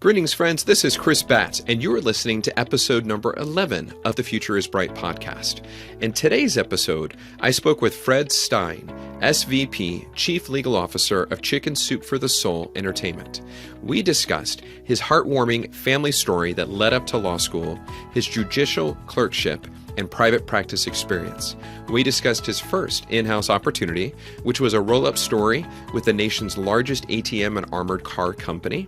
Greetings, friends. This is Chris Batts, and you are listening to episode number 11 of the Future is Bright podcast. In today's episode, I spoke with Fred Stein, SVP, Chief Legal Officer of Chicken Soup for the Soul Entertainment. We discussed his heartwarming family story that led up to law school, his judicial clerkship, and private practice experience. We discussed his first in-house opportunity, which was a roll-up story with the nation's largest ATM and armored car company.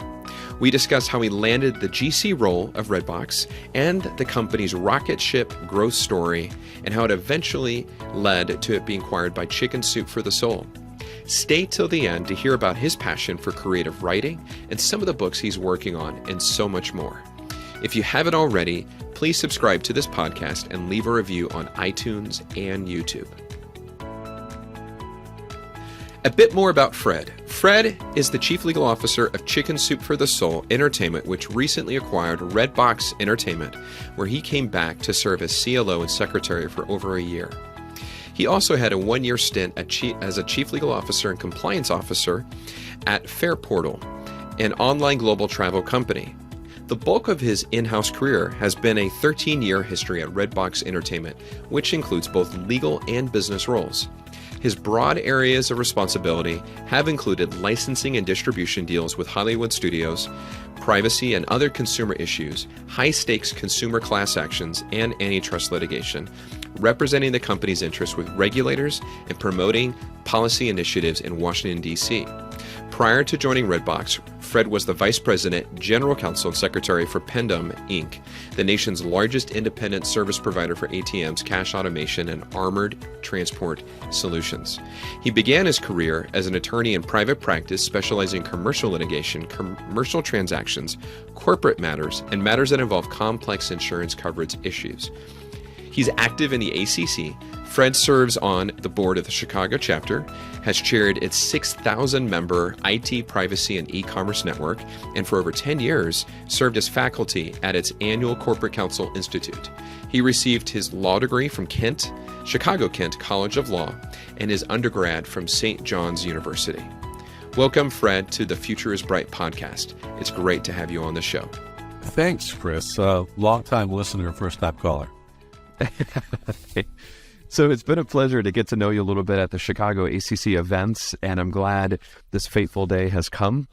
We discussed how he landed the GC role of Redbox and the company's Rocketship growth story, and how it eventually led to it being acquired by Chicken Soup for the Soul. Stay till the end to hear about his passion for creative writing and some of the books he's working on, and so much more. If you haven't already, please subscribe to this podcast and leave a review on iTunes and YouTube. A bit more about Fred. Fred is the Chief Legal Officer of Chicken Soup for the Soul Entertainment, which recently acquired Redbox Entertainment, where he came back to serve as CLO and Secretary for over a year. He also had a one-year stint as a Chief Legal Officer and Compliance Officer at Fairportal, an online global travel company. The bulk of his in-house career has been a 13-year history at Redbox Entertainment, which includes both legal and business roles. His broad areas of responsibility have included licensing and distribution deals with Hollywood studios, privacy and other consumer issues, high-stakes consumer class actions, and antitrust litigation, representing the company's interests with regulators and promoting policy initiatives in Washington, D.C. Prior to joining Redbox, Fred was the Vice President, General Counsel, and Secretary for Pendum, Inc., the nation's largest independent service provider for ATMs, cash automation, and armored transport solutions. He began his career as an attorney in private practice, specializing in commercial litigation, commercial transactions, corporate matters, and matters that involve complex insurance coverage issues. He's active in the ACC. Fred serves on the board of the Chicago chapter, has chaired its 6,000-member IT, privacy, and e-commerce network, and for over 10 years served as faculty at its annual Corporate Counsel Institute. He received his law degree from Chicago-Kent College of Law, and his undergrad from St. John's University. Welcome, Fred, to the Future is Bright podcast. It's great to have you on the show. Thanks, Chris. Long-time listener, first-time caller. So it's been a pleasure to get to know you a little bit at the Chicago ACC events, and I'm glad this fateful day has come.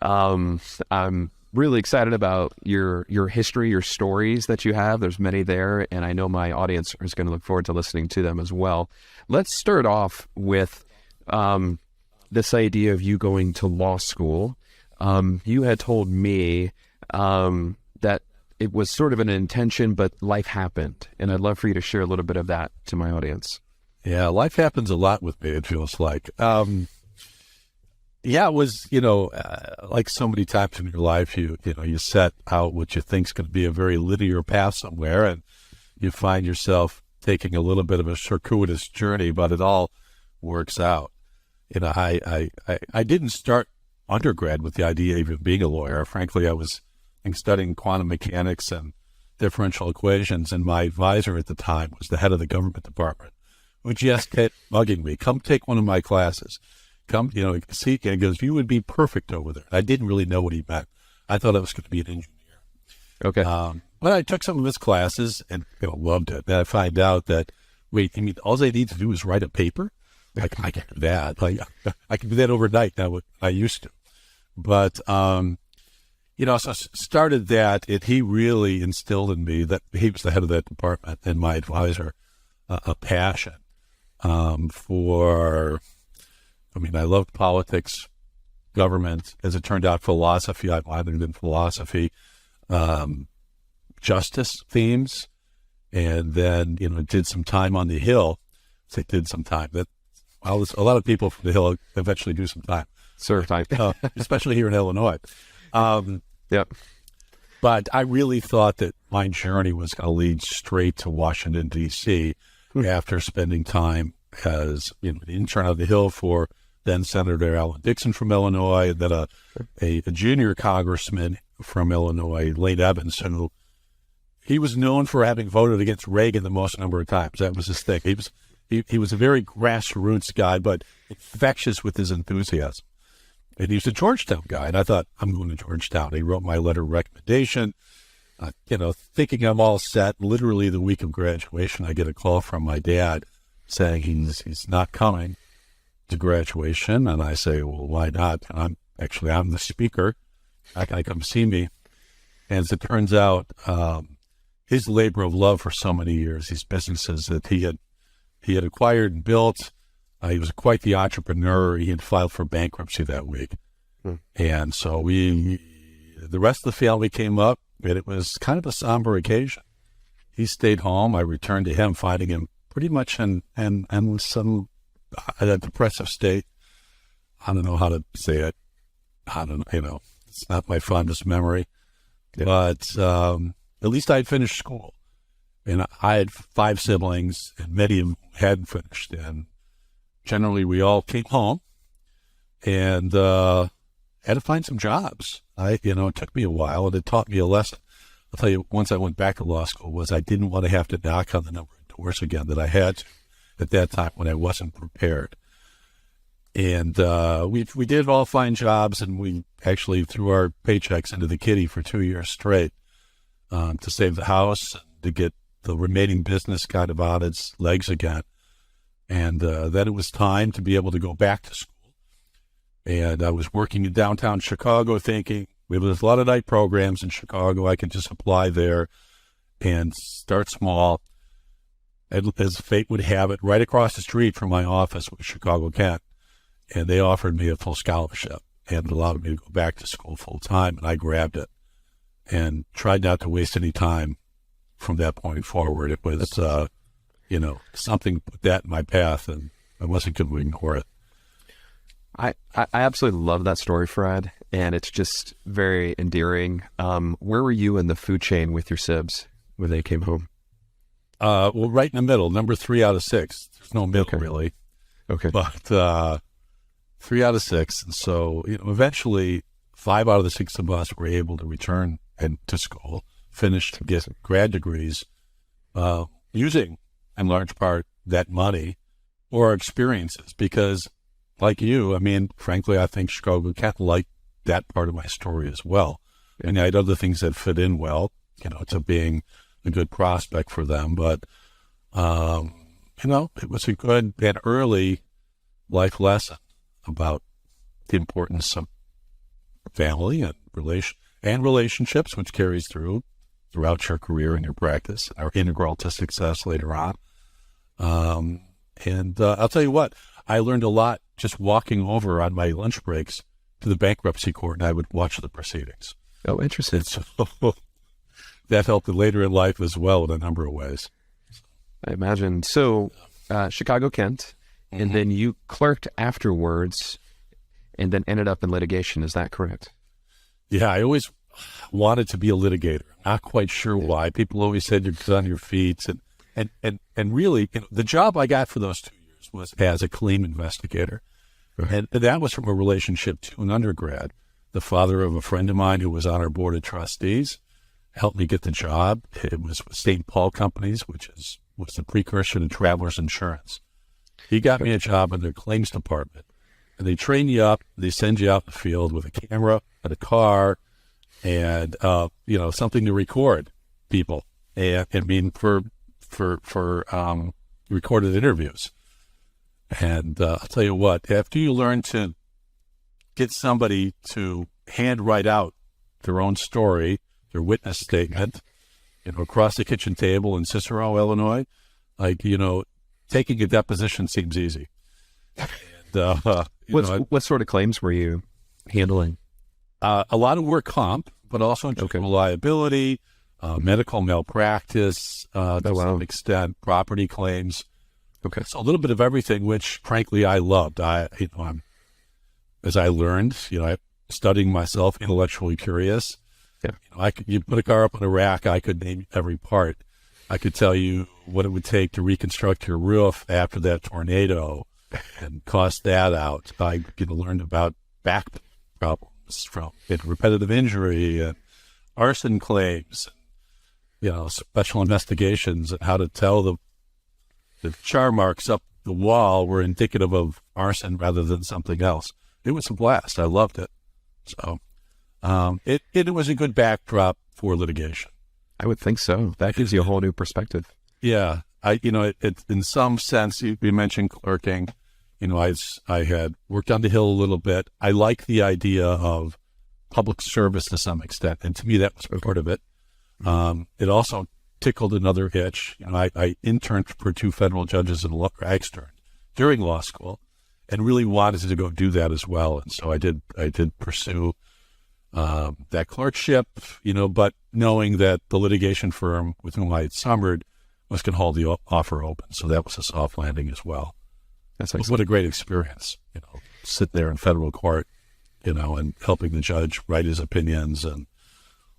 I'm really excited about your history, your stories that you have. There's many there, and I know my audience is going to look forward to listening to them as well. Let's start off with this idea of you going to law school. You had told me that it was sort of an intention, but life happened. And I'd love for you to share a little bit of that to my audience. Yeah, life happens a lot with me, it feels like. It was, like so many times in your life, you set out what you think is going to be a very linear path somewhere, and you find yourself taking a little bit of a circuitous journey, but it all works out. I didn't start undergrad with the idea of even being a lawyer. Frankly, I was studying quantum mechanics and differential equations, and my advisor at the time was the head of the government department, who just kept bugging me, come take one of my classes. Come, see, and he goes, you would be perfect over there. I didn't really know what he meant. I thought I was going to be an engineer. Okay. But I took some of his classes and loved it. And I find out that, wait, you mean all they need to do is write a paper? Like, I can do that. Like, I can do that overnight now, what I used to. But, so I started that, and he really instilled in me, that he was the head of that department and my advisor, a passion for, I loved politics, government, as it turned out, philosophy. I minored in philosophy, justice themes, and then, did some time on the Hill. A lot of people from the Hill eventually do some time. Serve time. Especially here in Illinois. Yep. But I really thought that my journey was going to lead straight to Washington, D.C. after spending time as an intern on the Hill for then Senator Alan Dixon from Illinois, and then a junior congressman from Illinois, Lane Evans, who he was known for having voted against Reagan the most number of times. That was his thing. He was a very grassroots guy, but infectious with his enthusiasm. And he was a Georgetown guy. And I thought, I'm going to Georgetown. He wrote my letter of recommendation, thinking I'm all set. Literally the week of graduation, I get a call from my dad saying he's not coming to graduation. And I say, well, why not? I'm the speaker. How can I come see me? And as it turns out, his labor of love for so many years, these businesses that he had acquired and built, he was quite the entrepreneur. He had filed for bankruptcy that week. And so the rest of the family came up, and it was kind of a somber occasion. He stayed home. I returned to him, finding him pretty much in some a depressive state. I don't know how to say it. I don't know, it's not my fondest memory. Yeah. But at least I'd finished school. And I had 5 siblings, and many of them hadn't finished. And generally, we all came home and had to find some jobs. It took me a while, and it taught me a lesson. I'll tell you, once I went back to law school, was I didn't want to have to knock on the number of doors again that I had to at that time when I wasn't prepared. And we did all find jobs, and we actually threw our paychecks into the kitty for 2 years straight to save the house and to get the remaining business kind of on its legs again. And then it was time to be able to go back to school. And I was working in downtown Chicago thinking, there's a lot of night programs in Chicago. I could just apply there and start small. And as fate would have it, right across the street from my office was Chicago Kent. And they offered me a full scholarship and allowed me to go back to school full time. And I grabbed it and tried not to waste any time from that point forward. It was, something put that in my path, and I wasn't going to ignore it. I absolutely love that story, Fred, and it's just very endearing. Where were you in the food chain with your sibs when they came home? Well, right in the middle, number 3 out of 6. There's no middle, really. Okay. But 3 out of 6. And so, eventually 5 out of the 6 of us were able to return to school, finish, get grad degrees, using, in large part, that money or our experiences. Because, like you, frankly, I think Chicago Kent liked that part of my story as well. And I had other things that fit in well, to being a good prospect for them. But, it was a good and early life lesson about the importance of family and relationships, which carries throughout your career and your practice, are integral to success later on. And I'll tell you what, I learned a lot just walking over on my lunch breaks to the bankruptcy court, and I would watch the proceedings. Oh, interesting. So that helped later in life as well in a number of ways. I imagine. So, Chicago Kent, and then you clerked afterwards and then ended up in litigation. Is that correct? Yeah, I always wanted to be a litigator. Not quite sure why. People always said you're good on your feet. And really, the job I got for those 2 years was as a claim investigator. Right. And that was from a relationship to an undergrad. The father of a friend of mine who was on our board of trustees helped me get the job. It was with St. Paul Companies, which was the precursor to Travelers Insurance. He got me a job in their claims department. And they train you up. They send you out in the field with a camera and a car and, something to record people. And for recorded interviews. And I'll tell you what, after you learn to get somebody to handwrite out their own story, their witness statement, across the kitchen table in Cicero, Illinois, taking a deposition seems easy. And, what sort of claims were you handling? A lot of work comp, but also internal liability, medical malpractice, to some extent, property claims. Okay. So a little bit of everything, which frankly I loved. As I learned, studying myself, intellectually curious. Yeah. You put a car up on a rack, I could name every part. I could tell you what it would take to reconstruct your roof after that tornado and cost that out. I learned about back problems from repetitive injury and arson claims, special investigations and how to tell the char marks up the wall were indicative of arson rather than something else. it was a blast. I loved it. So it was a good backdrop for litigation. I would think so. That gives you a whole new perspective. Yeah. It in some sense, you mentioned clerking. I had worked on the Hill a little bit. I like the idea of public service to some extent, and to me that was part of it. It also tickled another itch. I interned for 2 federal judges during law school, and really wanted to go do that as well. And so I did pursue that clerkship, but knowing that the litigation firm with whom I had summered was going to hold the offer open. So that was a soft landing as well. That's excellent. What a great experience, sit there in federal court, and helping the judge write his opinions and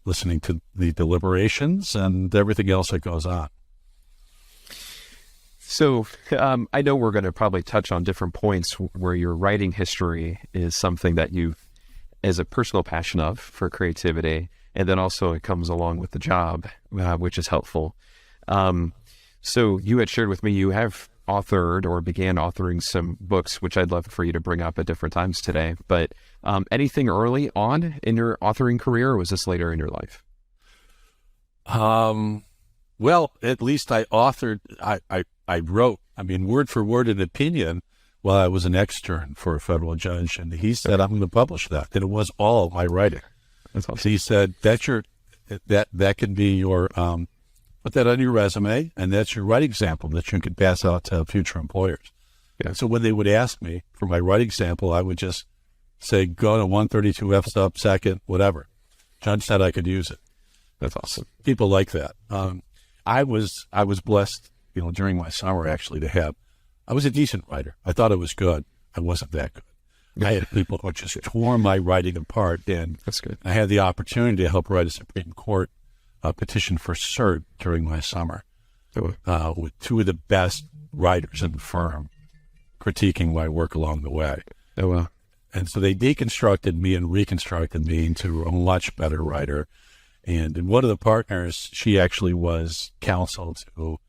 listening to the deliberations and everything else that goes on. So I know we're going to probably touch on different points where your writing history is something that you, as a personal passion of for creativity, and then also it comes along with the job, which is helpful. So you had shared with me you have authored or began authoring some books, which I'd love for you to bring up at different times today. But anything early on in your authoring career, or was this later in your life? Well, at least I authored, I wrote, word for word an opinion while I was an extern for a federal judge, and he said, I'm going to publish that. And it was all my writing. That's awesome. So he said, that can be your, put that on your resume, and that's your writing sample that you can pass out to future employers. Yeah. So when they would ask me for my writing sample, I would just say, go to 132 F sub second, whatever. Judge said I could use it. That's awesome. People like that. I was blessed, during my summer actually I was a decent writer. I thought I was good. I wasn't that good. I had people who just tore my writing apart, and that's good. I had the opportunity to help write a Supreme Court petition for cert during my summer with 2 of the best writers in the firm critiquing my work along the way. Oh, wow. And so they deconstructed me and reconstructed me into a much better writer. And one of the partners, she actually was counsel to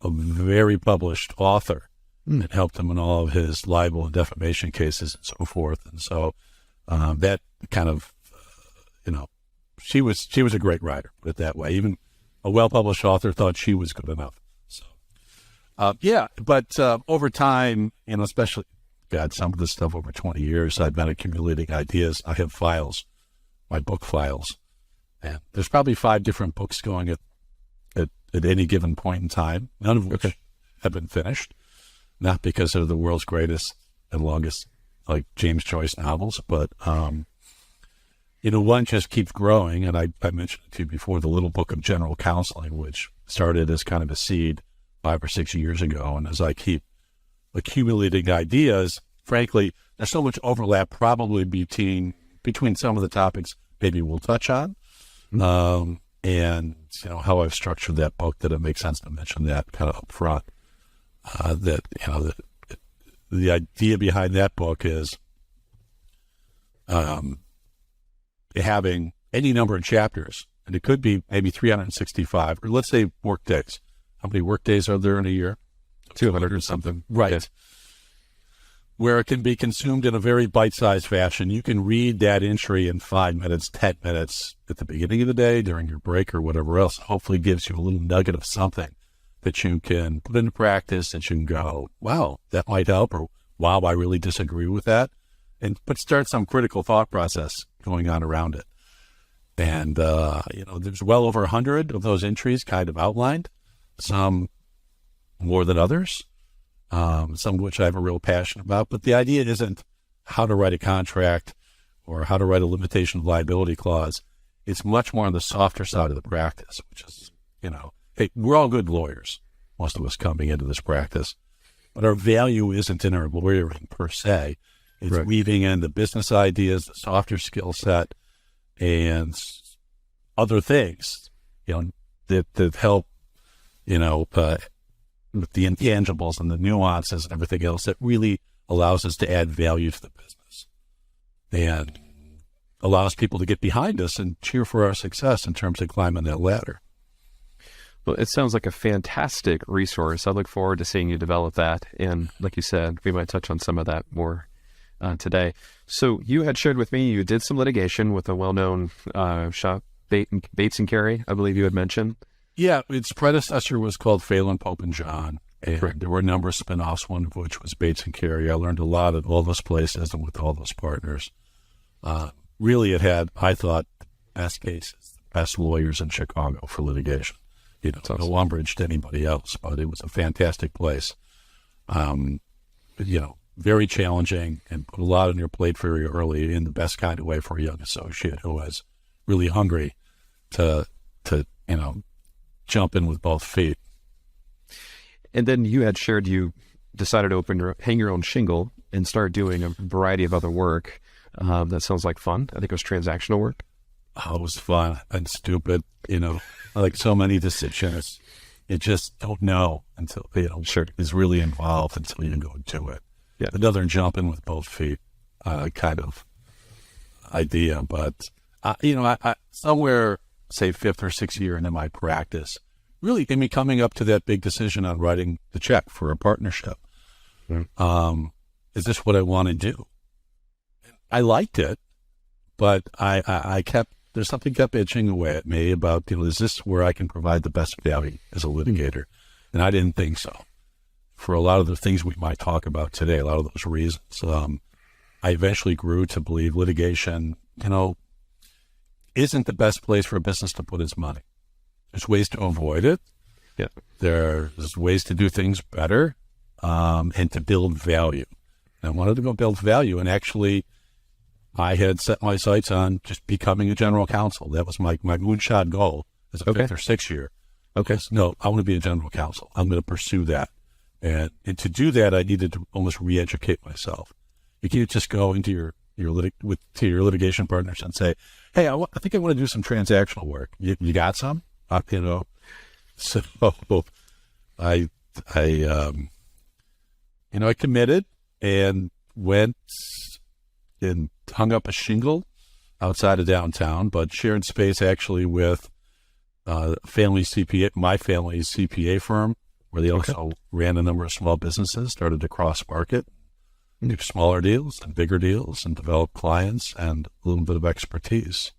a very published author and helped him in all of his libel and defamation cases and so forth. And so that kind of, she was a great writer, put it that way. Even a well-published author thought she was good enough. So, but over time, especially, some of this stuff over 20 years, I've been accumulating ideas. I have files, my book files. And there's probably 5 different books going at any given point in time, none of which have been finished, not because they're the world's greatest and longest, like James Joyce novels, but, one just keeps growing. And I mentioned it to you before, the little book of general counseling, which started as kind of a seed 5 or 6 years ago. And as I keep accumulating ideas, frankly, there's so much overlap probably between some of the topics maybe we'll touch on. And how I've structured that book, that it makes sense to mention that kind of up front. The idea behind that book is having any number of chapters, and it could be maybe 365, or let's say work days. How many work days are there in a year? 200 or something. Right. Yeah. Where it can be consumed in a very bite-sized fashion. You can read that entry in 5 minutes, 10 minutes at the beginning of the day, during your break, or whatever else. Hopefully gives you a little nugget of something that you can put into practice, that you can go, wow, that might help, or wow, I really disagree with that. But start some critical thought process going on around it. And, there's well over 100 of those entries kind of outlined, some more than others. Some of which I have a real passion about, but the idea isn't how to write a contract or how to write a limitation of liability clause. It's much more on the softer side of the practice, which is, hey, we're all good lawyers, most of us coming into this practice, but our value isn't in our lawyering per se. It's weaving in the business ideas, the softer skill set, and other things, that help, with the intangibles and the nuances and everything else that really allows us to add value to the business and allows people to get behind us and cheer for our success in terms of climbing that ladder. Well, it sounds like a fantastic resource. I look forward to seeing you develop that. And like you said, we might touch on some of that more today. So you had shared with me you did some litigation with a well-known shop, Bates and Carey, I believe you had mentioned. Yeah, its predecessor was called Phelan, Pope and John, and Right. there were a number of spinoffs, one of which was Bates and Carey. I learned a lot at all those places and with all those partners. Really, it had, I thought, the best cases, the best lawyers in Chicago for litigation. No umbrage to anybody else, but it was a fantastic place. Very challenging and put a lot on your plate very early in the best kind of way for a young associate who was really hungry to jump in with both feet. And then you had shared you decided to hang your own shingle and start doing a variety of other work. That sounds like fun. I think it was transactional work. Oh, it was fun and stupid. Like so many decisions, you just don't know until, Sure. is really involved until you go do it. Yeah. Another jump in with both feet kind of idea. But, I somewhere, say, 5th or 6th year into my practice, really in me coming up to that big decision on writing the check for a partnership. Is this what I want to do? I liked it, but I kept, there's something kept itching away at me about, is this where I can provide the best value as a litigator? And I didn't think so. For a lot of the things we might talk about today, a lot of those reasons, I eventually grew to believe litigation, isn't the best place for a business to put its money. There's ways to avoid it. Yeah. There's ways to do things better, and to build value. And I wanted to go build value, and actually, I had set my sights on just becoming a general counsel. That was my moonshot goal as a 5th or 6th year. Okay. No, I want to be a general counsel. I'm going to pursue that. And to do that, I needed to almost re-educate myself. You can't just go into your litigation partners and say, hey, I think I want to do some transactional work. You got some? So I committed and went and hung up a shingle outside of downtown, but shared space actually with my family's CPA firm, where they also ran a number of small businesses, started to cross market, do smaller deals and bigger deals, and develop clients and a little bit of expertise.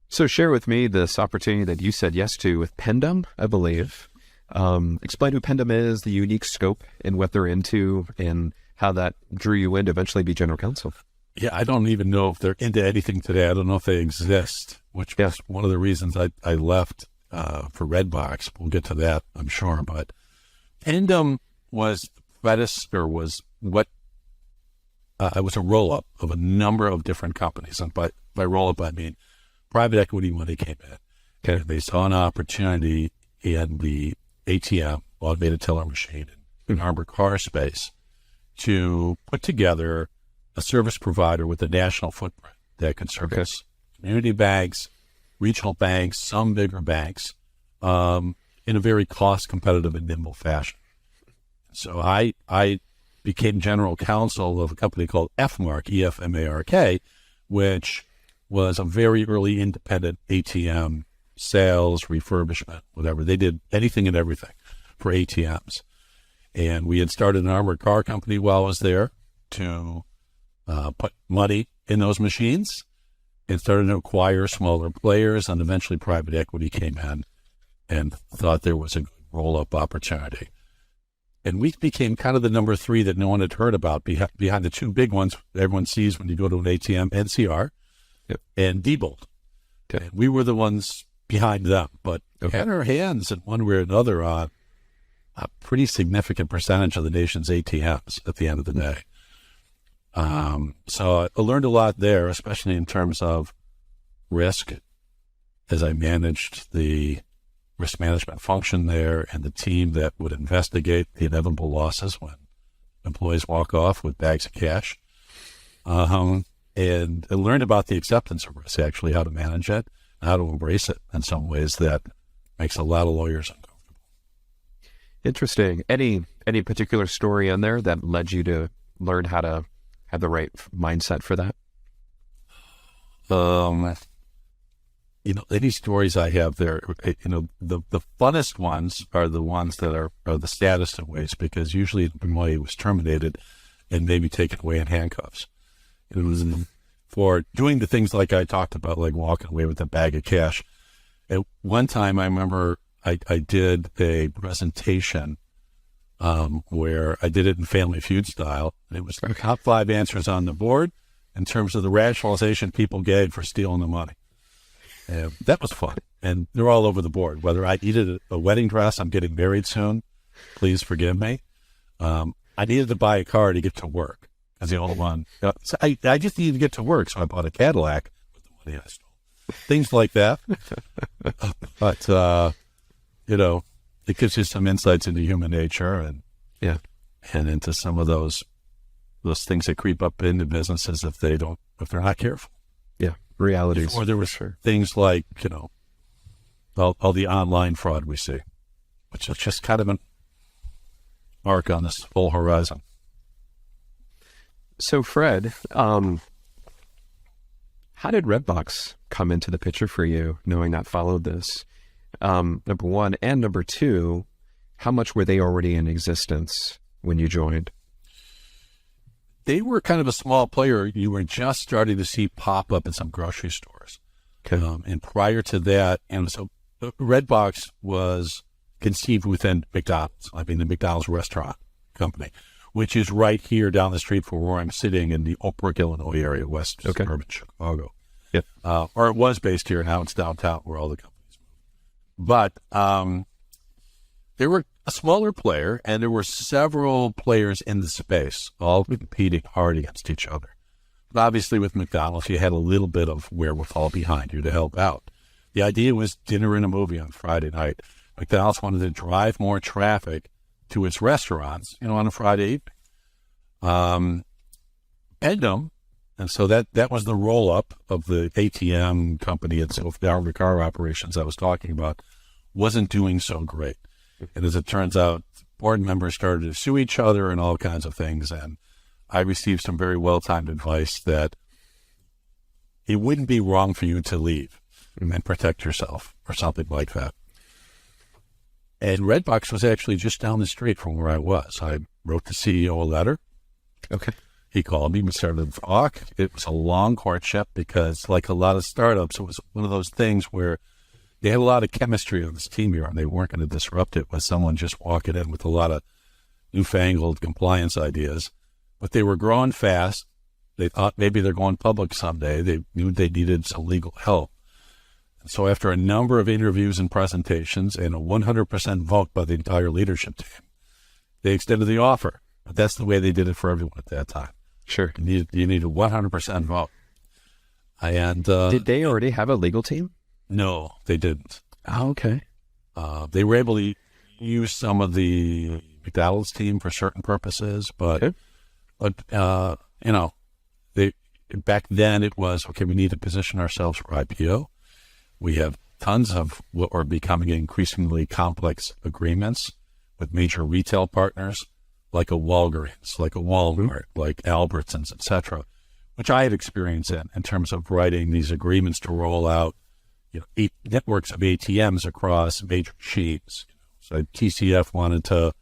So share with me this opportunity that you said yes to with Pendum, I believe. Explain who Pendum is, the unique scope and what they're into, and how that drew you in to eventually be general counsel. Yeah, I don't even know if they're into anything today. I don't know if they exist, which was one of the reasons I left for Redbox. We'll get to that, I'm sure. But Pendum was what I was a roll-up of a number of different companies. And by roll-up, I mean private equity money came in. Okay. They saw an opportunity in the ATM, automated teller machine, in armored car space to put together a service provider with a national footprint that could service community banks, regional banks, some bigger banks, in a very cost competitive and nimble fashion. So I became general counsel of a company called FMARK, EFMARK, which was a very early independent ATM sales, refurbishment, whatever. They did anything and everything for ATMs. And we had started an armored car company while I was there to put money in those machines and started to acquire smaller players, and eventually private equity came in and thought there was a good roll-up opportunity. And we became kind of the number 3 that no one had heard about behind the 2 big ones everyone sees when you go to an ATM, NCR and Diebold. Okay. And we were the ones behind them, but had our hands in one way or another on a pretty significant percentage of the nation's ATMs at the end of the day. So I learned a lot there, especially in terms of risk, as I managed the risk management function there and the team that would investigate the inevitable losses when employees walk off with bags of cash. And I learned about the acceptance of risk, actually, how to manage it, how to embrace it in some ways that makes a lot of lawyers uncomfortable. Interesting. Any particular story in there that led you to learn how to have the right mindset for that? Any stories I have there, the funnest ones are the ones that are the saddest in ways, because usually an employee was terminated and maybe taken away in handcuffs. It was for doing the things like I talked about, like walking away with a bag of cash. At one time, I remember I did a presentation where I did it in Family Feud style. It was the top 5 answers on the board in terms of the rationalization people gave for stealing the money. And that was fun. And they're all over the board. Whether I needed a wedding dress, I'm getting married soon, please forgive me. I needed to buy a car to get to work as the only one. So I just needed to get to work, so I bought a Cadillac with the money I stole. Things like that. But, it gives you some insights into human nature and into some of those things that creep up into businesses if they're not careful. Yeah, realities. Or there was things like, all the online fraud we see, which is just kind of an arc on this whole horizon. So, Fred, how did Redbox come into the picture for you, knowing that followed this? Number one, and number two, how much were they already in existence when you joined? They were kind of a small player. You were just starting to see pop up in some grocery stores. Okay. And prior to that, and so Redbox was conceived within McDonald's. I mean, the McDonald's restaurant company, which is right here down the street from where I'm sitting in the Oak Brook, Illinois area, west suburban Chicago. Yep. Or it was based here. Now it's downtown where all the companies moved. But they were a smaller player, and there were several players in the space, all competing hard against each other. But obviously with McDonald's, you had a little bit of wherewithal behind you to help out. The idea was dinner and a movie on Friday night. McDonald's wanted to drive more traffic to its restaurants, on a Friday evening. And so that was the roll-up of the ATM company itself. The car operations I was talking about wasn't doing so great. And as it turns out, board members started to sue each other and all kinds of things. And I received some very well-timed advice that it wouldn't be wrong for you to leave and protect yourself or something like that. And Redbox was actually just down the street from where I was. I wrote the CEO a letter. Okay. He called me. We started to talk. It was a long courtship because, like a lot of startups, it was one of those things where they had a lot of chemistry on this team here, and they weren't going to disrupt it with someone just walking in with a lot of newfangled compliance ideas. But they were growing fast. They thought maybe they're going public someday. They knew they needed some legal help. And so after a number of interviews and presentations and a 100% vote by the entire leadership team, they extended the offer. But that's the way they did it for everyone at that time. Sure. You needed a 100% vote. And did they already have a legal team? No, they didn't. Oh, okay. They were able to use some of the McDonald's team for certain purposes, but they back then it was, okay, we need to position ourselves for IPO. We have tons of what are becoming increasingly complex agreements with major retail partners like a Walgreens, like a Walmart, like Albertsons, etc., which I had experience in terms of writing these agreements to roll out 8 networks of ATMs across major chains. So TCF wanted to,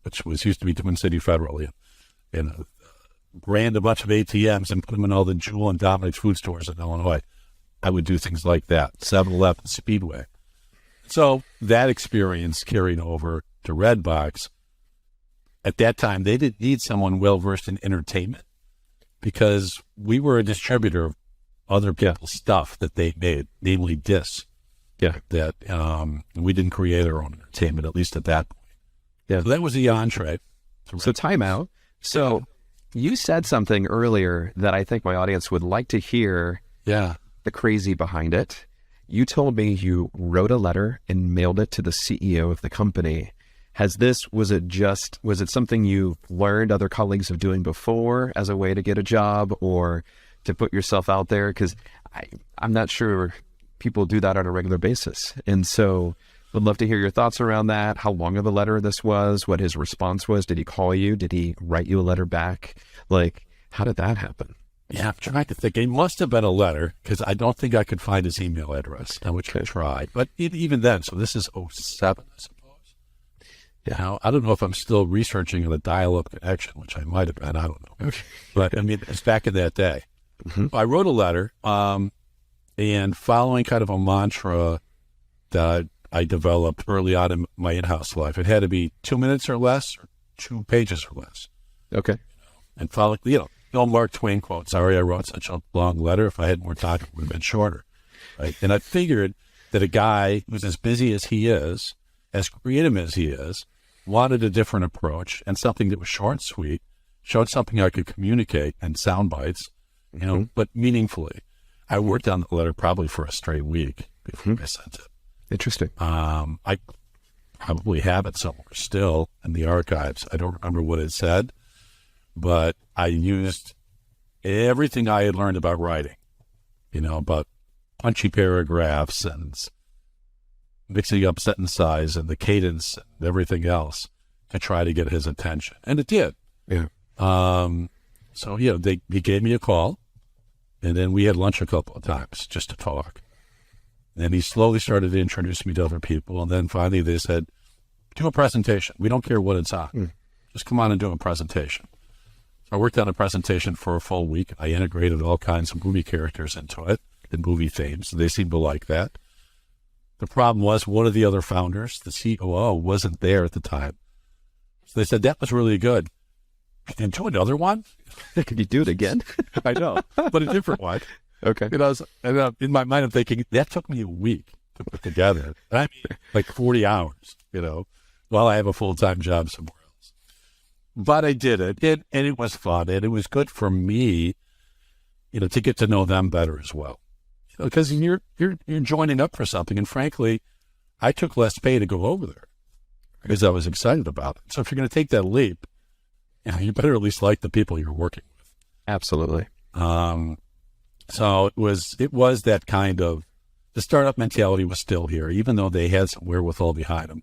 which used to be Twin City Federal, brand a bunch of ATMs and put them in all the Jewel and Dominic's food stores in Illinois. I would do things like that. 7-Eleven, Speedway. So that experience carried over to Redbox. At that time, they didn't need someone well-versed in entertainment because we were a distributor of other people's stuff that they made, namely discs. Yeah. That we didn't create our own entertainment, at least at that point. Yeah. So that was the entree. So time out. So you said something earlier that I think my audience would like to hear. Yeah. The crazy behind it. You told me you wrote a letter and mailed it to the CEO of the company. Was it something you learned other colleagues of doing before as a way to get a job or to put yourself out there? Because I'm not sure people do that on a regular basis. And so would love to hear your thoughts around that, how long of a letter this was, what his response was. Did he call you? Did he write you a letter back? Like, how did that happen? Yeah, I'm trying to think. It must have been a letter because I don't think I could find his email address, which I tried. But even then, so this is 07, I suppose. You know, I don't know if I'm still researching a dial-up connection, which I might have been. I don't know. Okay. But I mean, it's back in that day. I wrote a letter, and following kind of a mantra that I developed early on in my in-house life, it had to be 2 minutes or less, or 2 pages or less. Okay. And following, no Mark Twain quote, sorry I wrote such a long letter. If I had more time, it would have been shorter. Right? And I figured that a guy who's as busy as he is, as creative as he is, wanted a different approach and something that was short and sweet, showed something I could communicate in sound bites, but meaningfully. I worked on the letter probably for a straight week before I sent it. Interesting. I probably have it somewhere still in the archives. I don't remember what it said, but I used everything I had learned about writing, about punchy paragraphs and mixing up sentence size and the cadence and everything else to try to get his attention. And it did. Yeah. So, he gave me a call, and then we had lunch a couple of times just to talk. And then he slowly started to introduce me to other people. And then finally they said, do a presentation. We don't care what it's on. Just come on and do a presentation. So I worked on a presentation for a full week. I integrated all kinds of movie characters into it and movie themes. They seemed to like that. The problem was one of the other founders, the COO, wasn't there at the time. So they said, that was really good. And do another one? Could you do it again? I know, but a different one. Okay. In my mind, I'm thinking, that took me a week to put together. I mean, like 40 hours, while I have a full-time job somewhere else. But I did it, and it was fun, and it was good for me, to get to know them better as well. Because you're joining up for something, and frankly, I took less pay to go over there because I was excited about it. So if you're going to take that leap, you better at least like the people you're working with. Absolutely. So it was that kind of, the startup mentality was still here, even though they had some wherewithal behind them.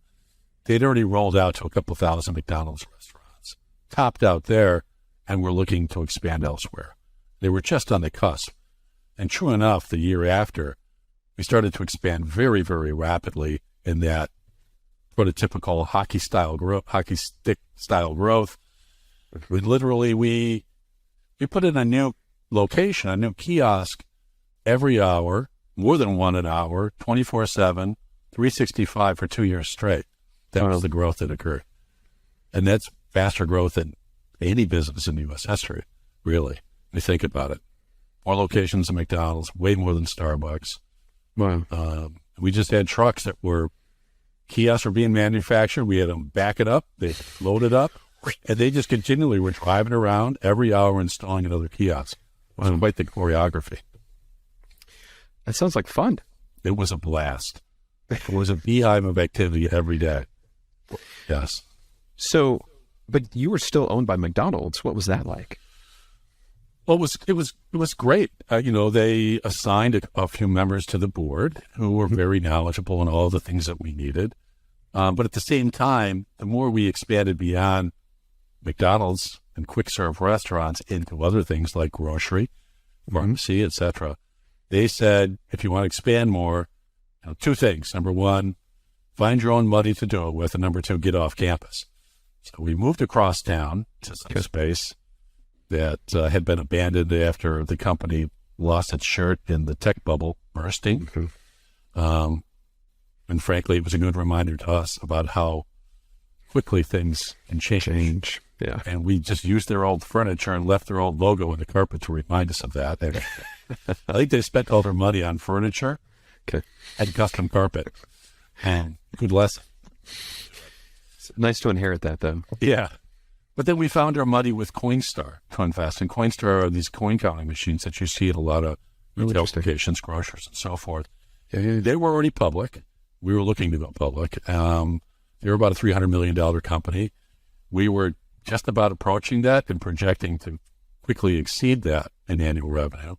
They'd already rolled out to a couple thousand McDonald's restaurants, topped out there, and were looking to expand elsewhere. They were just on the cusp. And true enough, the year after, we started to expand very, very rapidly in that prototypical hockey stick style growth. We put in a new location, a new kiosk every hour, more than one an hour, 24/7, 365 for 2 years straight. That was the growth that occurred. And that's faster growth than any business in U.S. history, really, when you think about it. More locations than McDonald's, way more than Starbucks. Wow. We just had trucks that were, kiosks were being manufactured. We had them back it up, they loaded up, and they just continually were driving around every hour installing another kiosk. It was quite the choreography. That sounds like fun. It was a blast. It was a beehive of activity every day. Yes. So, but you were still owned by McDonald's. What was that like? Well, it was great. They assigned a few members to the board who were very knowledgeable in all the things that we needed. But at the same time, the more we expanded beyond McDonald's and quick serve restaurants into other things like grocery, pharmacy, etc., they said, if you want to expand more, 2 things. Number 1, find your own money to do it with, and number 2, get off campus. So we moved across town to some space that had been abandoned after the company lost its shirt in the tech bubble bursting. And frankly, it was a good reminder to us about how quickly things can change. Yeah. And we just used their old furniture and left their old logo in the carpet to remind us of that. And I think they spent all their money on furniture and custom carpet. And good lesson. It's nice to inherit that, though. Yeah. But then we found our money with Coinstar to invest. And Coinstar are these coin counting machines that you see at a lot of retail locations, grocers, and so forth. They were already public. We were looking to go public. They were about a $300 million company. We were just about approaching that and projecting to quickly exceed that in annual revenue.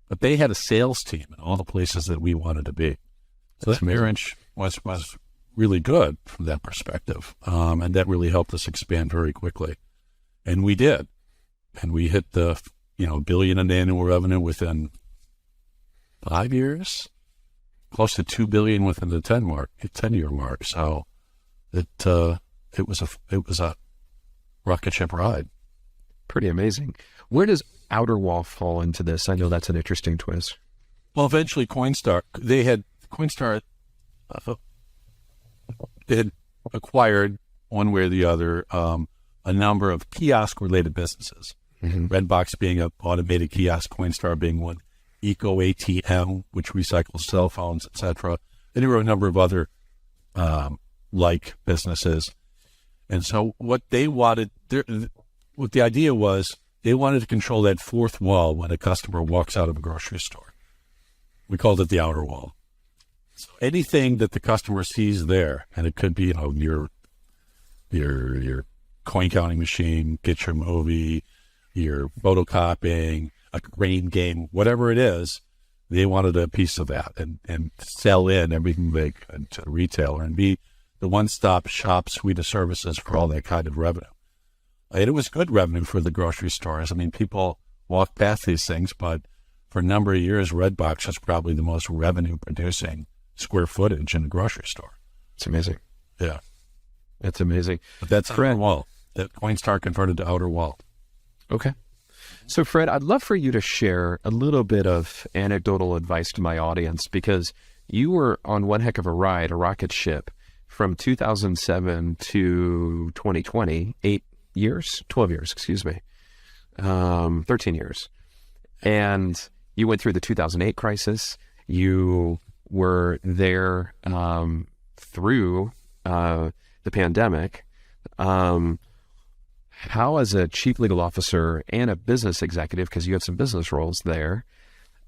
But they had a sales team in all the places that we wanted to be. So that marriage was really good from that perspective. And that really helped us expand very quickly. And we did. And we hit the, $1 billion in annual revenue within 5 years, close to $2 billion within the 10-year mark. So it it was a Rocketship ride. Pretty amazing. Where does Outerwall fall into this? I know that's an interesting twist. Well, eventually Coinstar had acquired, one way or the other, a number of kiosk-related businesses. Mm-hmm. Redbox being an automated kiosk, Coinstar being one, Eco ATM, which recycles cell phones, etc. And there were a number of other like businesses. And so what they wanted, what the idea was, they wanted to control that fourth wall when a customer walks out of a grocery store. We called it the outer wall. So anything that the customer sees there, and it could be, your coin counting machine, get your movie, your photocopying, a grain game, whatever it is, they wanted a piece of that and sell in everything they could to the retailer and be the one-stop shop suite of services for all that kind of revenue. And it was good revenue for the grocery stores. I mean, people walk past these things, but for a number of years, Redbox was probably the most revenue-producing square footage in the grocery store. It's amazing. Yeah. That's amazing. But that's Outer Wall. That Coinstar converted to Outer Wall. Okay. So, Fred, I'd love for you to share a little bit of anecdotal advice to my audience, because you were on one heck of a ride, a rocket ship, from 2007 to 2020, 12 years, excuse me, 13 years. And you went through the 2008 crisis. You were there through the pandemic. How, as a chief legal officer and a business executive, because you have some business roles there,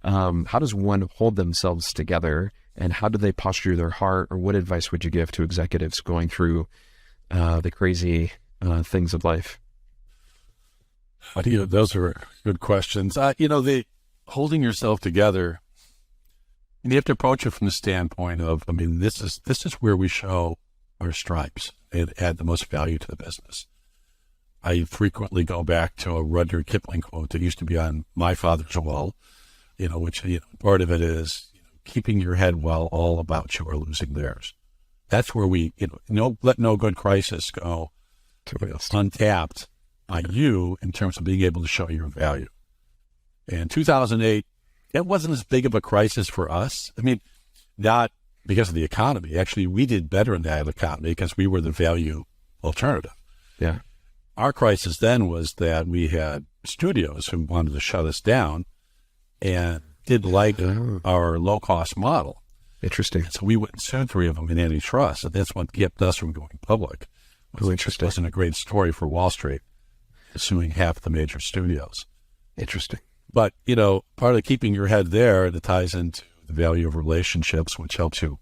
how does one hold themselves together, and how do they posture their heart, or what advice would you give to executives going through the crazy things of life? Those are good questions. Holding yourself together, and you have to approach it from the standpoint of, this is where we show our stripes and add the most value to the business. I frequently go back to a Rudyard Kipling quote that used to be on my father's wall, which part of it is keeping your head while all about you are losing theirs. That's where we, let no good crisis go untapped by you in terms of being able to show your value. In 2008, it wasn't as big of a crisis for us. Not because of the economy. Actually, we did better in that economy because we were the value alternative. Yeah. Our crisis then was that we had studios who wanted to shut us down and didn't like our low-cost model. Interesting. And so we went and sued 3 of them in antitrust, and that's what kept us from going public. Oh, interesting. It wasn't a great story for Wall Street, suing half the major studios. Interesting. But, part of keeping your head there, it ties into the value of relationships, which helps you,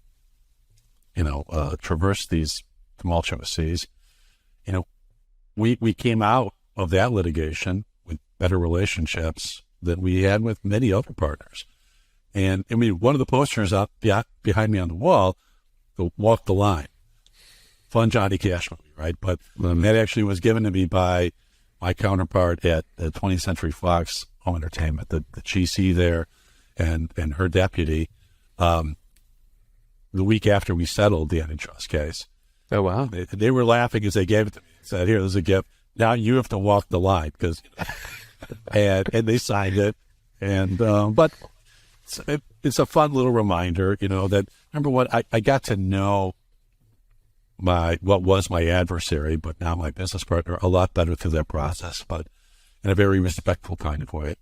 traverse these tumultuous seas. We came out of that litigation with better relationships than we had with many other partners. And one of the posters out behind me on the wall, the Walk the Line, fun Johnny Cash movie, right? But that actually was given to me by my counterpart at 20th Century Fox Home Entertainment, the GC there and her deputy, the week after we settled the antitrust case. Oh, wow. They were laughing as they gave it to me. They said, "Here, there's a gift. Now you have to walk the line," because, and they signed it. And but it's a fun little reminder, that number one, I got to know what was my adversary, but now my business partner, a lot better through that process, but in a very respectful kind of way.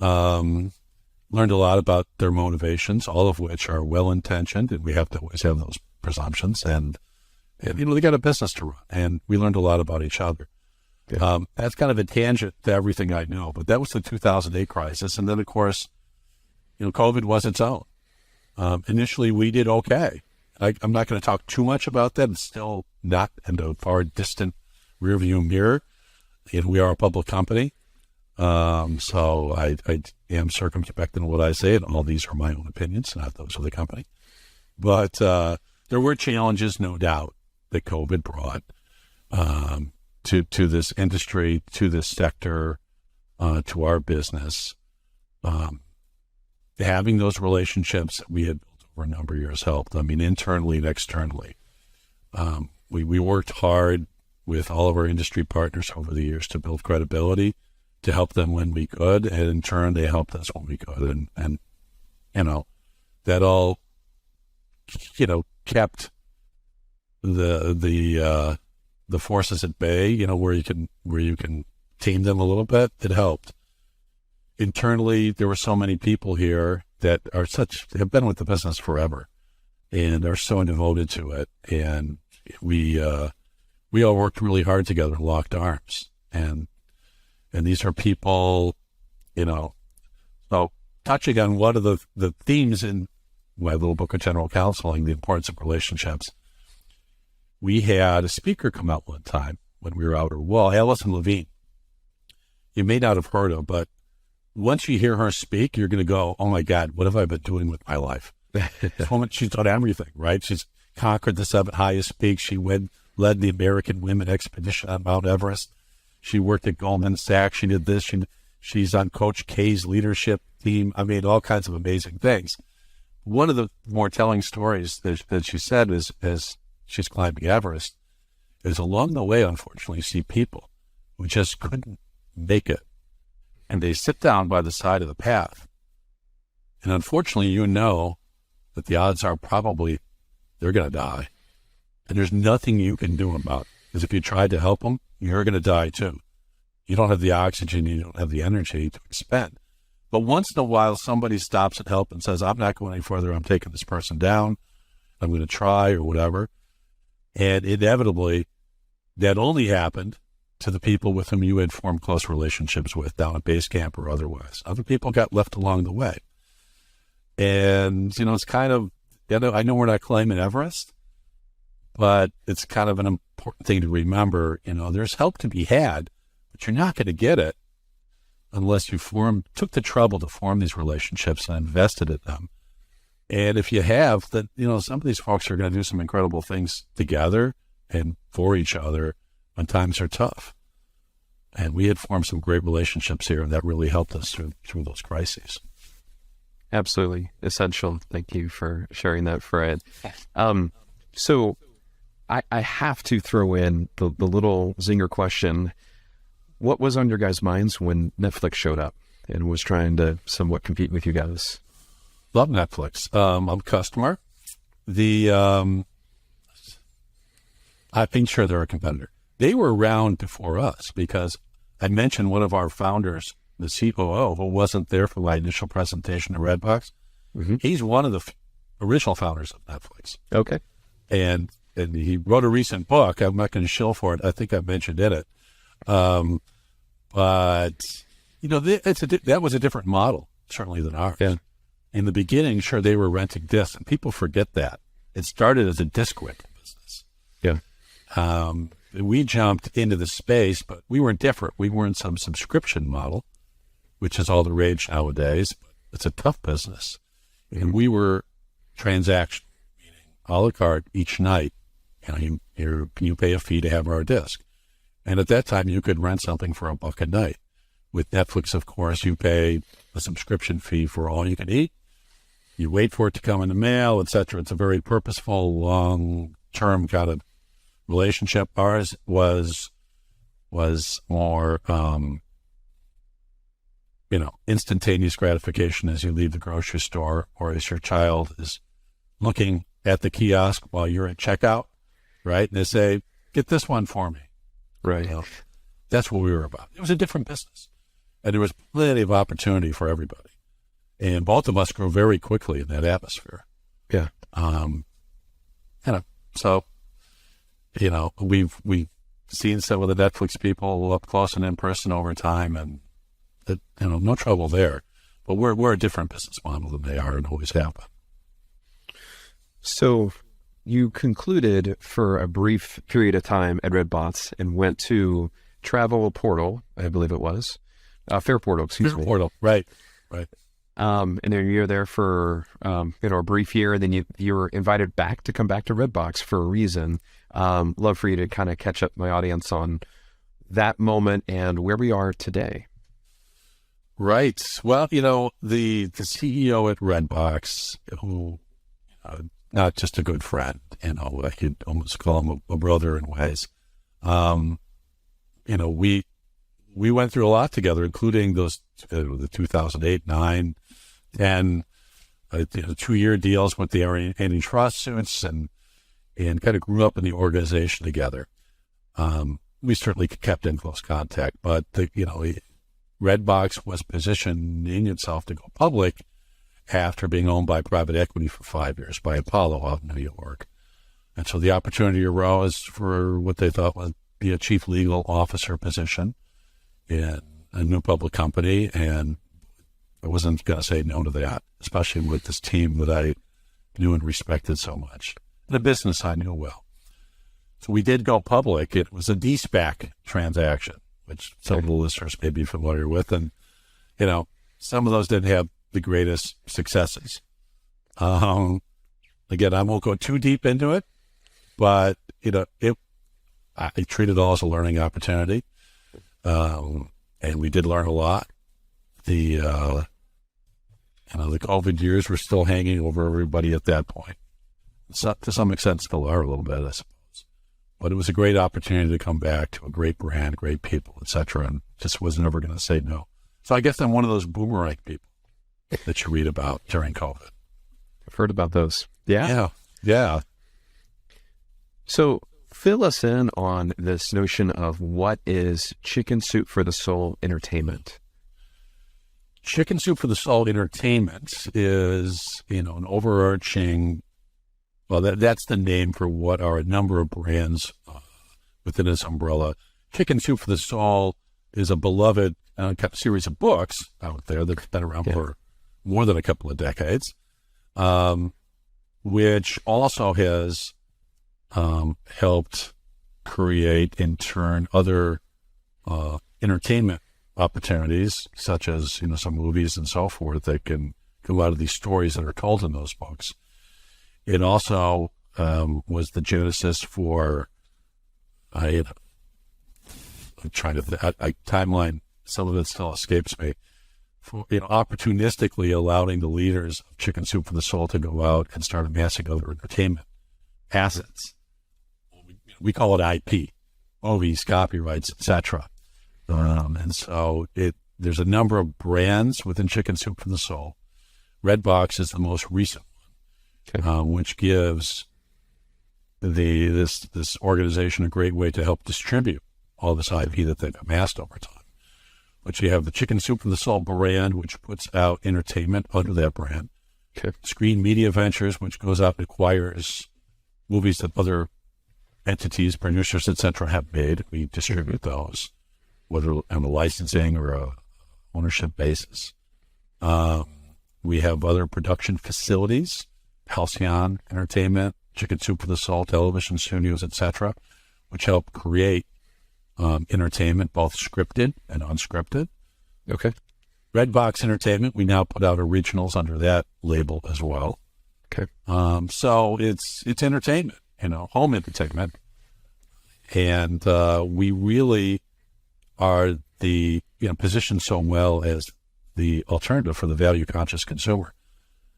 Learned a lot about their motivations, all of which are well-intentioned, and we have to always have those presumptions. And they got a business to run, and we learned a lot about each other. Yeah. That's kind of a tangent to everything I know, but that was the 2008 crisis. And then, of course, COVID was its own. Initially, we did okay. I'm not going to talk too much about that. It's still not in the far distant rearview mirror. We are a public company. So I am circumspect in what I say, and all these are my own opinions, not those of the company. But there were challenges, no doubt, that COVID brought to this industry, to this sector, to our business. Having those relationships that we had built over a number of years helped. Internally and externally. we worked hard with all of our industry partners over the years to build credibility, to help them when we could, and in turn they helped us when we could, and that all kept the forces at bay, where you can tame them a little bit. It helped. Internally, there were so many people here that have been with the business forever and are so devoted to it. And we all worked really hard together, locked arms. And these are people, so touching on one of the themes in my little book of general counseling, the importance of relationships. We had a speaker come out one time when we were out, Allison Levine. You may not have heard of, but once you hear her speak, you're going to go, oh my God, what have I been doing with my life? She's done everything, right? She's conquered the 7 highest peaks. She led the American Women Expedition on Mount Everest. She worked at Goldman Sachs. She did this. She's on Coach K's leadership team. I mean, all kinds of amazing things. One of the more telling stories that she said is, as she's climbing Everest, is along the way, unfortunately, you see people who just couldn't make it. And they sit down by the side of the path. And unfortunately, that the odds are probably they're going to die. And there's nothing you can do about it. Because if you tried to help them, you're going to die too. You don't have the oxygen, you don't have the energy to expend. But once in a while, somebody stops at help and says, I'm not going any further. I'm taking this person down. I'm going to try or whatever. And inevitably, that only happened to the people with whom you had formed close relationships with down at base camp or otherwise. Other people got left along the way. And, it's kind of, I know we're not climbing Everest, but it's kind of an important thing to remember. There's help to be had, but you're not going to get it unless you took the trouble to form these relationships and invested in them. And if you have, then, some of these folks are going to do some incredible things together and for each other when times are tough. And we had formed some great relationships here, and that really helped us through those crises. Absolutely essential. Thank you for sharing that, Fred. So I have to throw in the little zinger question. What was on your guys' minds when Netflix showed up and was trying to somewhat compete with you guys? Love Netflix. I'm a customer. I think sure they're a competitor. They were around before us because I mentioned one of our founders, the COO, who wasn't there for my initial presentation at Redbox. Mm-hmm. He's one of the original founders of Netflix. Okay. And he wrote a recent book. I'm not going to shill for it. I think I mentioned in it. But, that was a different model, certainly, than ours. Yeah. In the beginning, sure, they were renting discs, and people forget that. It started as a disc rental business. Yeah. We jumped into the space, but we were different. We were in some subscription model, which is all the rage nowadays. But it's a tough business. Mm-hmm. And we were transactional, meaning a la carte each night. You pay a fee to have our disc. And at that time, you could rent something for $1 a night. With Netflix, of course, you pay a subscription fee for all you can eat. You wait for it to come in the mail, etc. It's a very purposeful, long-term kind of relationship. Ours was more, instantaneous gratification as you leave the grocery store or as your child is looking at the kiosk while you're at checkout, right? And they say, get this one for me. Right. That's what we were about. It was a different business. And there was plenty of opportunity for everybody. And both of us grew very quickly in that atmosphere. Yeah. We've seen some of the Netflix people up close and in person over time, and no trouble there. But we're a different business model than they are and always have been. So you concluded for a brief period of time at Redbox and went to Travel Portal, I believe it was. Fair Portal, excuse me. Portal, right. And then you were there for a brief year, and then you were invited back to come back to Redbox for a reason. Love for you to kind of catch up my audience on that moment and where we are today. Right. Well, the CEO at Redbox, who not just a good friend. I could almost call him a brother in ways. We went through a lot together, including those the 2008, 9, 10, 2-year deals with the antitrust suits, and kind of grew up in the organization together. We certainly kept in close contact, but Redbox was positioning itself to go public after being owned by private equity for 5 years by Apollo out in New York. And so the opportunity arose for what they thought would be a chief legal officer position in a new public company. And I wasn't going to say no to that, especially with this team that I knew and respected so much. And a business I knew well. So we did go public. It was a de-SPAC transaction, which some of the listeners may be familiar with. And, some of those didn't have the greatest successes. Again, I won't go too deep into it, but, I treat it all as a learning opportunity. And we did learn a lot. The COVID years were still hanging over everybody at that point. So, to some extent, still are a little bit, I suppose. But it was a great opportunity to come back to a great brand, great people, etc., and just was never going to say no. So I guess I'm one of those boomerang people that you read about during COVID. I've heard about those. Yeah. Yeah. So fill us in on this notion of what is Chicken Soup for the Soul Entertainment. Chicken Soup for the Soul Entertainment is, an overarching, that's the name for what are a number of brands within this umbrella. Chicken Soup for the Soul is a beloved series of books out there that's been around for more than a couple of decades, which also has helped create, in turn, other entertainment opportunities, such as, some movies and so forth that can come out of these stories that are told in those books. It also was the genesis for, I'm trying to timeline, some of it still escapes me, for, opportunistically allowing the leaders of Chicken Soup for the Soul to go out and start amassing other entertainment assets. We call it IP, movies, copyrights, etc. And so there's a number of brands within Chicken Soup for the Soul. Redbox is the most recent one, which gives this organization a great way to help distribute all this IP that they've amassed over time. But you have the Chicken Soup for the Soul brand, which puts out entertainment under that brand. Screen Media Ventures, which goes out and acquires movies that other entities, producers, etc., have made. We distribute those, whether on a licensing or a ownership basis. We have other production facilities, Halcyon Entertainment, Chicken Soup for the Soul Television Studios, etc., which help create entertainment, both scripted and unscripted. Okay. Redbox Entertainment, we now put out originals under that label as well. Okay. So it's entertainment, home entertainment. And we really are positioned so well as the alternative for the value-conscious consumer.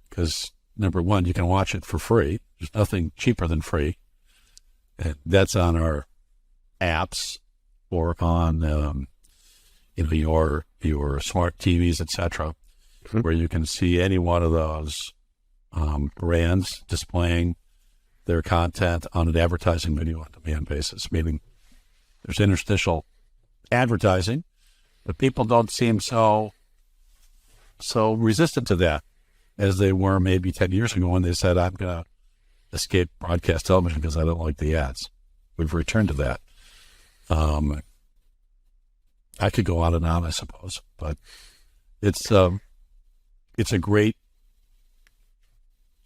Because, number one, you can watch it for free. There's nothing cheaper than free. And that's on our apps or on, your smart TVs, etc., where you can see any one of those brands displaying their content on an advertising video on demand basis, meaning there's interstitial advertising, but people don't seem so resistant to that as they were maybe 10 years ago when they said, I'm going to escape broadcast television because I don't like the ads. We've returned to that. I could go on and on, I suppose, but it's a great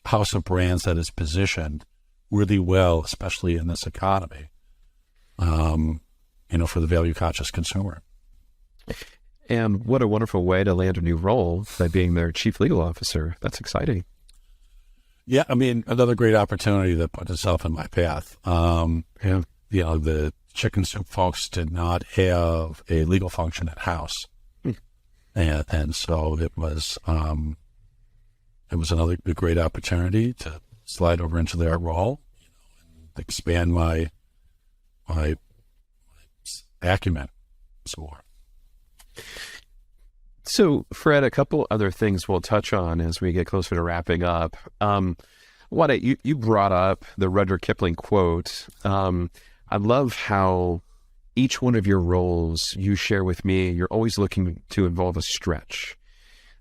house of brands that is positioned really well, especially in this economy, for the value-conscious consumer. And what a wonderful way to land a new role by being their chief legal officer. That's exciting. Yeah, another great opportunity that put itself in my path. The Chicken Soup folks did not have a legal function in-house. And so it was another great opportunity to slide over into that role, and expand my acumen some more. So, Fred, a couple other things we'll touch on as we get closer to wrapping up. You brought up the Rudyard Kipling quote. I love how each one of your roles you share with me, you're always looking to involve a stretch.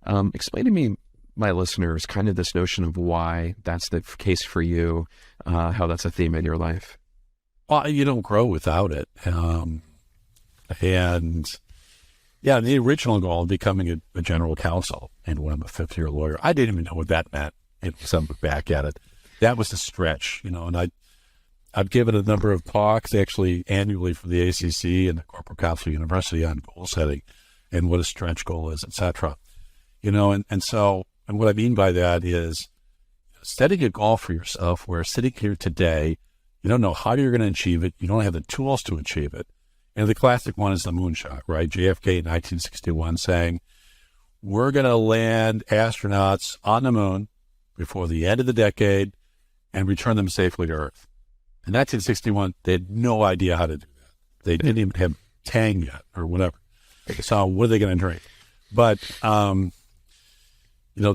Explain to me, my listeners, kind of this notion of why that's the case for you, how that's a theme in your life. Well, you don't grow without it. And yeah, the original goal of becoming a general counsel and when I'm a 50-year lawyer, I didn't even know what that meant. Some look back at it. That was a stretch, and I've given a number of talks actually annually for the ACC and the Corporate Counsel University on goal setting and what a stretch goal is, et cetera. And what I mean by that is setting a goal for yourself where sitting here today, you don't know how you're going to achieve it. You don't have the tools to achieve it. And the classic one is the moonshot, right? JFK in 1961 saying, we're going to land astronauts on the moon before the end of the decade and return them safely to Earth. In 1961, they had no idea how to do that. They didn't even have Tang yet or whatever. So what are they going to drink? But,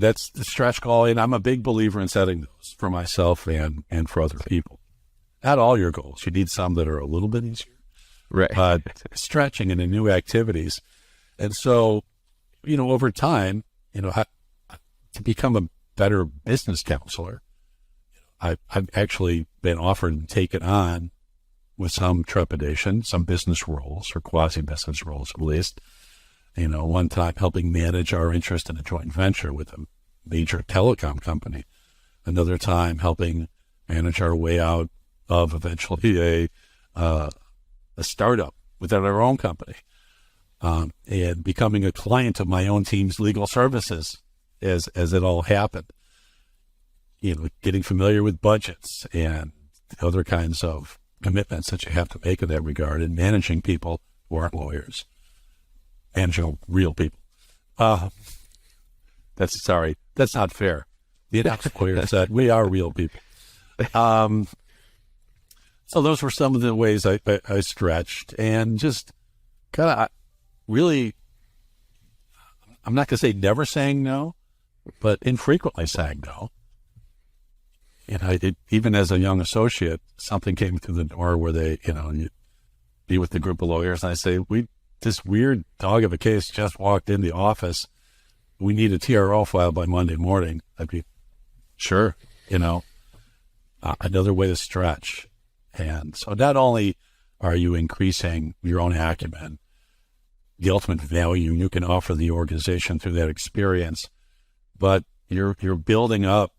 that's the stretch goal. And I'm a big believer in setting those for myself and for other people. Not all your goals. You need some that are a little bit easier. Right. But stretching into new activities. And so, over time, to become a better business counselor, I've actually been offered and taken on with some trepidation, some business roles or quasi-business roles at least. One time helping manage our interest in a joint venture with a major telecom company. Another time helping manage our way out of eventually a startup within our own company. And becoming a client of my own team's legal services as it all happened. Getting familiar with budgets and other kinds of commitments that you have to make in that regard, and managing people who aren't lawyers, managing real people. That's not fair. The announced lawyer said we are real people. So those were some of the ways I stretched, and just kind of really, I'm not going to say never saying no, but infrequently saying no. And even as a young associate, something came through the door where they, you'd be with the group of lawyers, and I say, this weird dog of a case just walked in the office. We need a TRO file by Monday morning. I'd be, sure, another way to stretch. And so not only are you increasing your own acumen, the ultimate value you can offer the organization through that experience, but you're building up,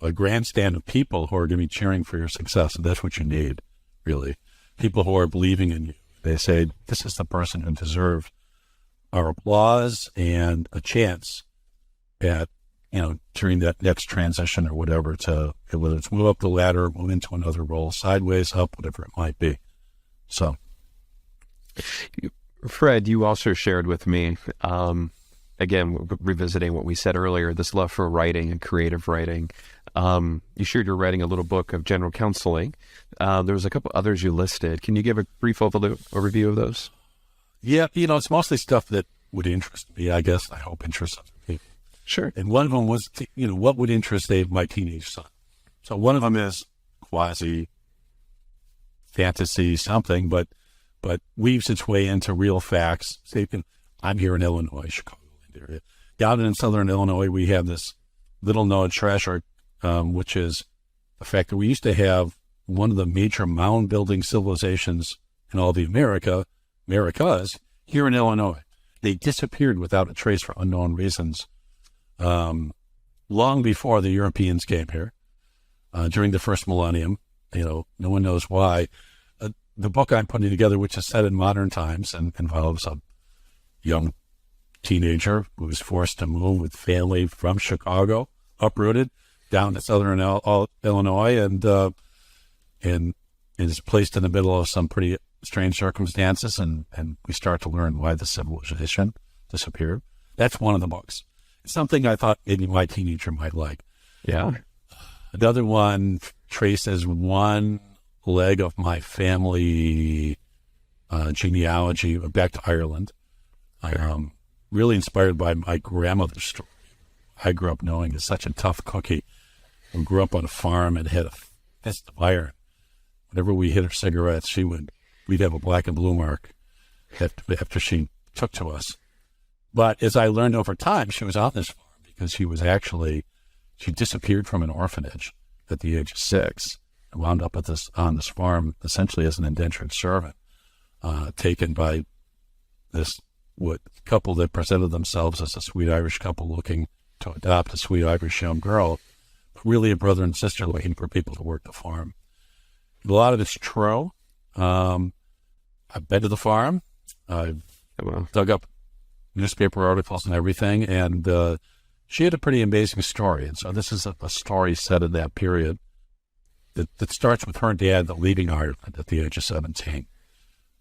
a grandstand of people who are going to be cheering for your success. And that's what you need, really. People who are believing in you. They say, this is the person who deserves our applause and a chance at, during that next transition or whatever, whether it's move up the ladder, move into another role, sideways, up, whatever it might be. So. Fred, you also shared with me, again, revisiting what we said earlier, this love for writing and creative writing. You shared you're writing a little book of general counseling. There was a couple others you listed. Can you give a brief overview of those? Yeah, it's mostly stuff that would interest me, I guess. I hope interests other people. Sure. And one of them was, what would interest my teenage son? So one of them is quasi fantasy something, but weaves its way into real facts. Say, I'm here in Illinois, Chicago area. Down in southern Illinois, we have this little known treasure, which is the fact that we used to have one of the major mound building civilizations in all the Americas here in Illinois. They disappeared without a trace for unknown reasons long before the Europeans came here during the first millennium. No one knows why. The book I'm putting together, which is set in modern times and involves a young teenager who was forced to move with family from Chicago, uprooted, down to southern Illinois, and is placed in the middle of some pretty strange circumstances, and we start to learn why the civilization disappeared. That's one of the books. something I thought maybe my teenager might like. Yeah. Another one traces one leg of my family genealogy back to Ireland. Really inspired by my grandmother's story. I grew up knowing is such a tough cookie who grew up on a farm and had a fist of iron. Whenever we hit her cigarettes, we'd have a black and blue mark after she took to us. But as I learned over time, she was on this farm because she disappeared from an orphanage at the age of 6 and wound up on this farm essentially as an indentured servant, taken by this couple that presented themselves as a sweet Irish couple looking to adopt a sweet Irish young girl, but really a brother and sister looking for people to work the farm. A lot of it's true. I've been to the farm. I've dug up newspaper articles and everything, and she had a pretty amazing story. And so this is a story set in that period that starts with her dad leaving Ireland at the age of 17.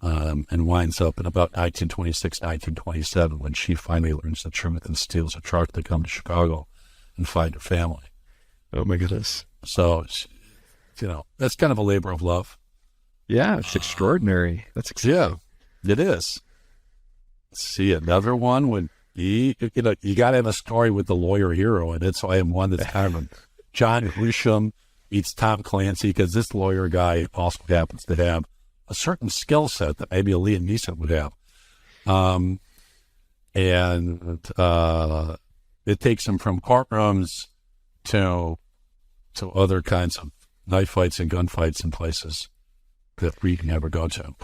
And winds up in about 1926, 1927, when she finally learns the truth and steals a truck to come to Chicago and find her family. Oh, my goodness. So, that's kind of a labor of love. Yeah, it's extraordinary. That's exciting. Yeah, it is. Let's see, another one would be, you got to have a story with the lawyer hero in it, so I have one that's kind of John Grisham meets Tom Clancy, because this lawyer guy also happens to have a certain skill set that maybe a Liam Neeson would have. It takes him from courtrooms to other kinds of knife fights and gunfights in places that we can never go to.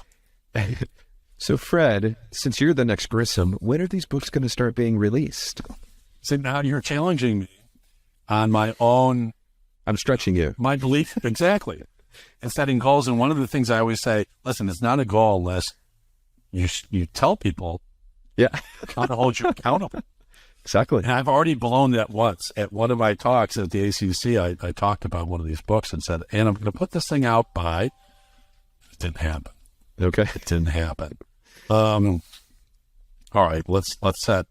So, Fred, since you're the next Grissom, when are these books going to start being released? So now you're challenging me on my own. I'm stretching you. My belief, exactly. And setting goals. And one of the things I always say, listen, it's not a goal unless you tell people how to hold you accountable. Exactly. And I've already blown that once. At one of my talks at the ACC, I talked about one of these books and said, and I'm going to put this thing out by, it didn't happen. Okay. It didn't happen. All right, let's set,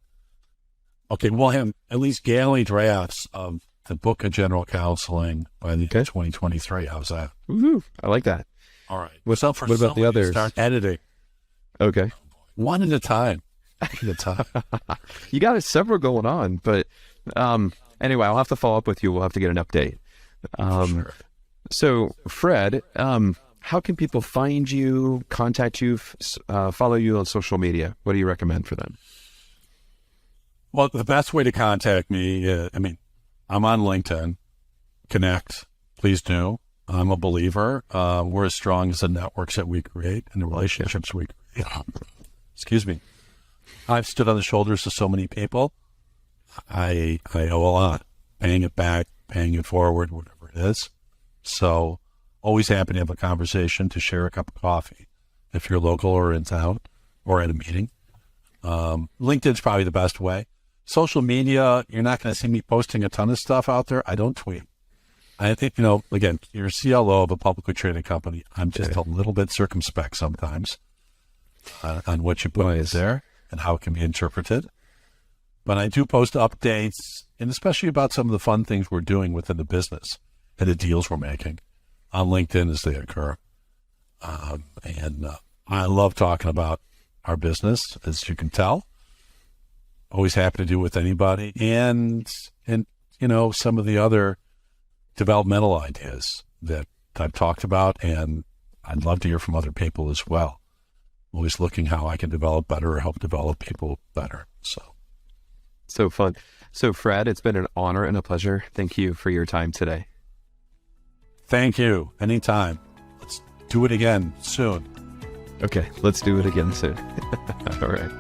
okay, we'll have at least galley drafts of the Book of General Counseling by the 2023. How's that? Woo-hoo. I like that. All right. What about the others? Start editing. Okay. One at a time. You got several going on, but anyway, I'll have to follow up with you. We'll have to get an update. Sure. So, Fred, how can people find you, contact you, follow you on social media? What do you recommend for them? Well, the best way to contact me, I'm on LinkedIn. Connect, please do. I'm a believer. We're as strong as the networks that we create and the relationships we create. Excuse me. I've stood on the shoulders of so many people. I owe a lot. Paying it back, paying it forward, whatever it is. So always happy to have a conversation, to share a cup of coffee if you're local or in town or at a meeting. LinkedIn's probably the best way. Social media, you're not going to see me posting a ton of stuff out there. I don't tweet. I think, again, you're a CLO of a publicly traded company. I'm just a little bit circumspect sometimes on what you put in there and how it can be interpreted. But I do post updates, and especially about some of the fun things we're doing within the business and the deals we're making on LinkedIn as they occur. I love talking about our business, as you can tell. Always happy to do with anybody, and some of the other developmental ideas that I've talked about, and I'd love to hear from other people as well. Always looking how I can develop better or help develop people better. So fun. So, Fred, it's been an honor and a pleasure. Thank you for your time today. Thank you. Anytime. Let's do it again soon. Okay, let's do it again soon. All right.